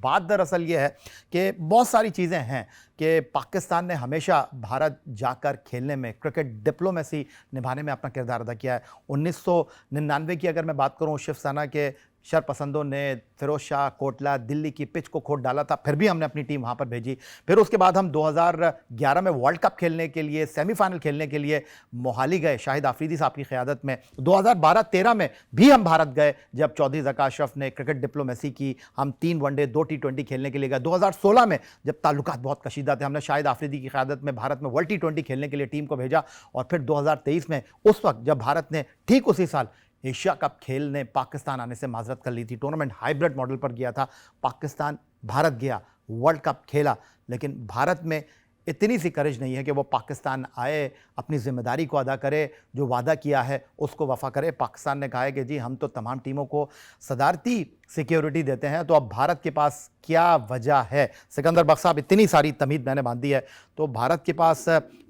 बात दरअसल ये है कि बहुत सारी चीज़ें हैं कि पाकिस्तान ने हमेशा भारत जाकर खेलने में क्रिकेट डिप्लोमेसी निभाने में अपना किरदार अदा किया है। 1999 की अगर मैं बात करूं, शिवसेना के शरपसंदों ने फिरोज शाह कोटला दिल्ली की पिच को खोद डाला था, फिर भी हमने अपनी टीम वहां पर भेजी। फिर उसके बाद हम 2011 में वर्ल्ड कप खेलने के लिए, सेमीफाइनल खेलने के लिए मोहाली गए शाहिद आफरीदी साहब की क़यादत में। 2012-13 में भी हम भारत गए जब चौधरी ज़का अशरफ ने क्रिकेट डिप्लोमेसी की। हम 3 वनडे 2 T20 खेलने के लिए गए। 2016 में जब ताल्लुकात बहुत कशीदा थे, हमने शाहिद आफरीदी की क़यादत में भारत में वर्ल्ड T20 खेलने के लिए टीम को भेजा। और फिर 2023 में, उस वक्त जब भारत ने ठीक उसी साल एशिया कप खेलने पाकिस्तान आने से माजरत कर ली थी, टूर्नामेंट हाइब्रिड मॉडल पर गया था, पाकिस्तान भारत गया, वर्ल्ड कप खेला, लेकिन भारत में इतनी सी करेज नहीं है कि वो पाकिस्तान आए, अपनी जिम्मेदारी को अदा करे, जो वादा किया है उसको वफा करे। पाकिस्तान ने कहा है कि जी हम तो तमाम टीमों को सदारती सिक्योरिटी देते हैं, तो अब भारत के पास क्या वजह है? सिकंदर बख्श साहब, इतनी सारी तमीद मैंने बांधी है, तो भारत के पास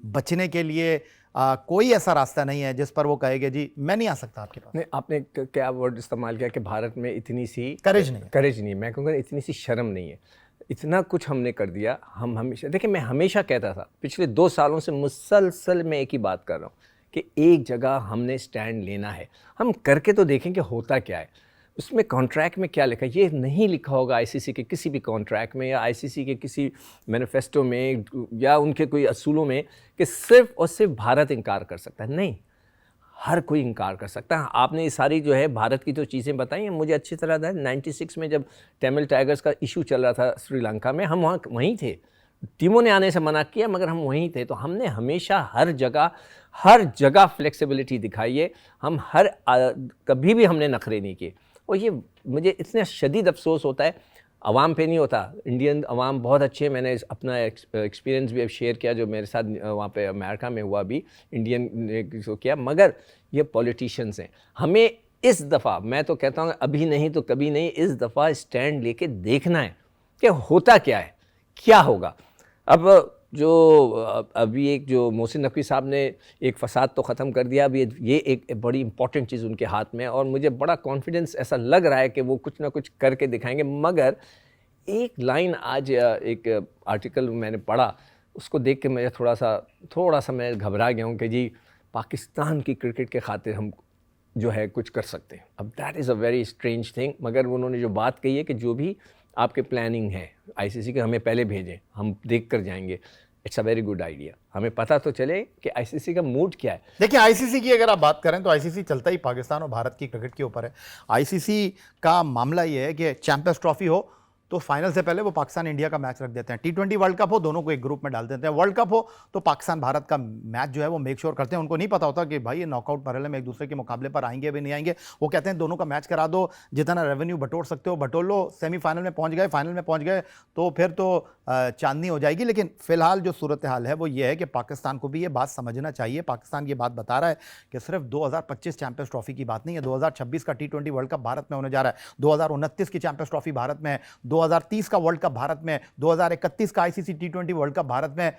बचने के लिए कोई ऐसा रास्ता नहीं है जिस पर वो कहेंगे जी मैं नहीं आ सकता आपके पास। नहीं, आपने क्या वर्ड इस्तेमाल किया कि भारत में इतनी सी करेज नहीं है। मैं कहूँगा इतनी सी शर्म नहीं है। इतना कुछ हमने कर दिया। हम हमेशा, देखिए, मैं हमेशा कहता था, पिछले 2 सालों से मुसलसल मैं एक ही बात कर रहा हूँ कि एक जगह हमने स्टैंड लेना है। हम करके तो देखें कि होता क्या है। उसमें कॉन्ट्रैक्ट में क्या लिखा है, ये नहीं लिखा होगा आईसीसी के किसी भी कॉन्ट्रैक्ट में या आईसीसी के किसी मैनिफेस्टो में या उनके कोई असूलों में कि सिर्फ और सिर्फ भारत इनकार कर सकता है। नहीं, हर कोई इनकार कर सकता है। आपने ये सारी जो है भारत की जो चीज़ें बताई हैं, मुझे अच्छी तरह था 96 में जब तमिल टाइगर्स का इशू चल रहा था श्रीलंका में, हम वहीं थे। टीमों ने आने से मना किया मगर हम वहीं थे। तो हमने हमेशा हर जगह फ्लेक्सिबिलिटी दिखाई है। हम कभी भी हमने नखरे नहीं किए। और ये मुझे इतना शदीद अफसोस होता है, अवाम पे नहीं होता। इंडियन अवाम बहुत अच्छे हैं। मैंने अपना एक्सपीरियंस भी अब शेयर किया जो मेरे साथ वहाँ पे अमेरिका में हुआ, भी इंडियन ने किया। मगर ये पॉलिटिशियंस हैं। हमें इस दफ़ा, मैं तो कहता हूँ अभी नहीं तो कभी नहीं, इस दफ़ा स्टैंड लेके देखना है कि होता क्या है, क्या होगा। अब जो अभी एक जो मोहसिन नकवी साहब ने एक फसाद तो ख़त्म कर दिया, अब ये एक बड़ी इंपॉर्टेंट चीज़ उनके हाथ में है और मुझे बड़ा कॉन्फिडेंस ऐसा लग रहा है कि वो कुछ ना कुछ करके दिखाएंगे। मगर एक लाइन आज एक आर्टिकल मैंने पढ़ा, उसको देख के मैं थोड़ा सा मैं घबरा गया हूँ कि जी पाकिस्तान की क्रिकेट के खातिर हम जो है कुछ कर सकते हैं। अब that is a very strange thing. मगर उन्होंने जो बात कही है कि जो भी आपके प्लानिंग है आईसीसी के, हमें पहले भेजें, हम देख कर जाएंगे। It's a very good idea. हमें पता तो चले कि आईसीसी का मूड क्या है। देखिए, आईसीसी की अगर आप बात करें तो आईसीसी चलता ही पाकिस्तान और भारत की क्रिकेट के ऊपर है। आईसीसी का मामला ये है कि चैंपियंस ट्रॉफी हो तो फाइनल से पहले वो पाकिस्तान इंडिया का मैच रख देते हैं। T20 वर्ल्ड कप हो, दोनों को एक ग्रुप में डाल देते हैं। वर्ल्ड कप हो तो पाकिस्तान भारत का मैच जो है वो मेक श्योर करते हैं। उनको नहीं पता होता कि भाई ये नॉकआउट मरहले में एक दूसरे के मुकाबले पर आएंगे भी नहीं आएंगे। वो कहते हैं दोनों का मैच करा दो, जितना रेवेन्यू बटोर सकते हो बटोर लो। सेमीफाइनल में पहुंच गए, फाइनल में पहुंच गए तो फिर तो चांदनी हो जाएगी। लेकिन फिलहाल जो सूरत हाल है वो ये है कि पाकिस्तान को भी ये बात समझना चाहिए। पाकिस्तान ये बात बता रहा है कि सिर्फ 2025 चैंपियंस ट्रॉफी की बात नहीं है, 2026 का T20 वर्ल्ड कप भारत में होने जा रहा है, 2029 की चैंपियंस ट्रॉफी भारत में है, 2030 का वर्ल्ड कप भारत में, 2031 का ICC T20 world cup Bharat में।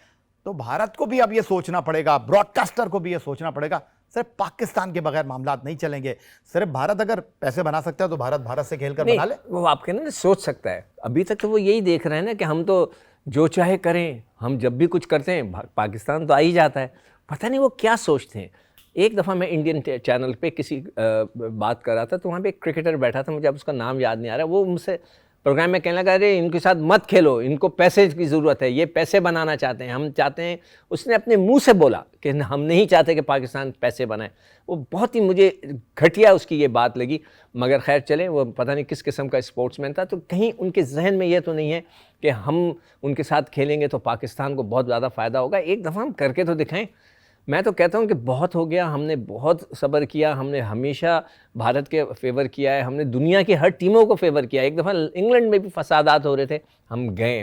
तो भारत को भी अब यह सोचना पड़ेगा, ब्रॉडकास्टर को भी यह सोचना पड़ेगा, सिर्फ पाकिस्तान के बगैर मामला नहीं चलेंगे। सिर्फ भारत अगर पैसे बना सकता है तो भारत से खेलकर बना ले। वो आप कहना ना सोच सकता है। अभी तक तो वो यही देख रहे हैं ना कि हम तो जो चाहे करें, हम जब भी कुछ करते हैं पाकिस्तान तो आ ही जाता है। पता नहीं वो क्या सोचते हैं। एक दफ़ा मैं इंडियन चैनल पे किसी बात कर रहा था तो वहाँ पे एक क्रिकेटर बैठा था, मुझे अब उसका नाम याद नहीं आ रहा। वो मुझसे प्रोग्राम में कहने लगा, अरे इनके साथ मत खेलो, इनको पैसे की ज़रूरत है, ये पैसे बनाना चाहते हैं, हम चाहते हैं। उसने अपने मुंह से बोला कि हम नहीं चाहते कि पाकिस्तान पैसे बनाए। वो बहुत ही मुझे घटिया उसकी ये बात लगी। मगर खैर चले, वो पता नहीं किस किस्म का स्पोर्ट्समैन था। तो कहीं उनके जहन में ये तो नहीं है कि हम उनके साथ खेलेंगे तो पाकिस्तान को बहुत ज़्यादा फ़ायदा होगा। एक दफ़ा हम करके तो दिखाएं। मैं तो कहता हूं कि बहुत हो गया, हमने बहुत सब्र किया, हमने हमेशा भारत के फेवर किया है, हमने दुनिया की हर टीमों को फेवर किया है। एक दफ़ा इंग्लैंड में भी फसादात हो रहे थे, हम गए।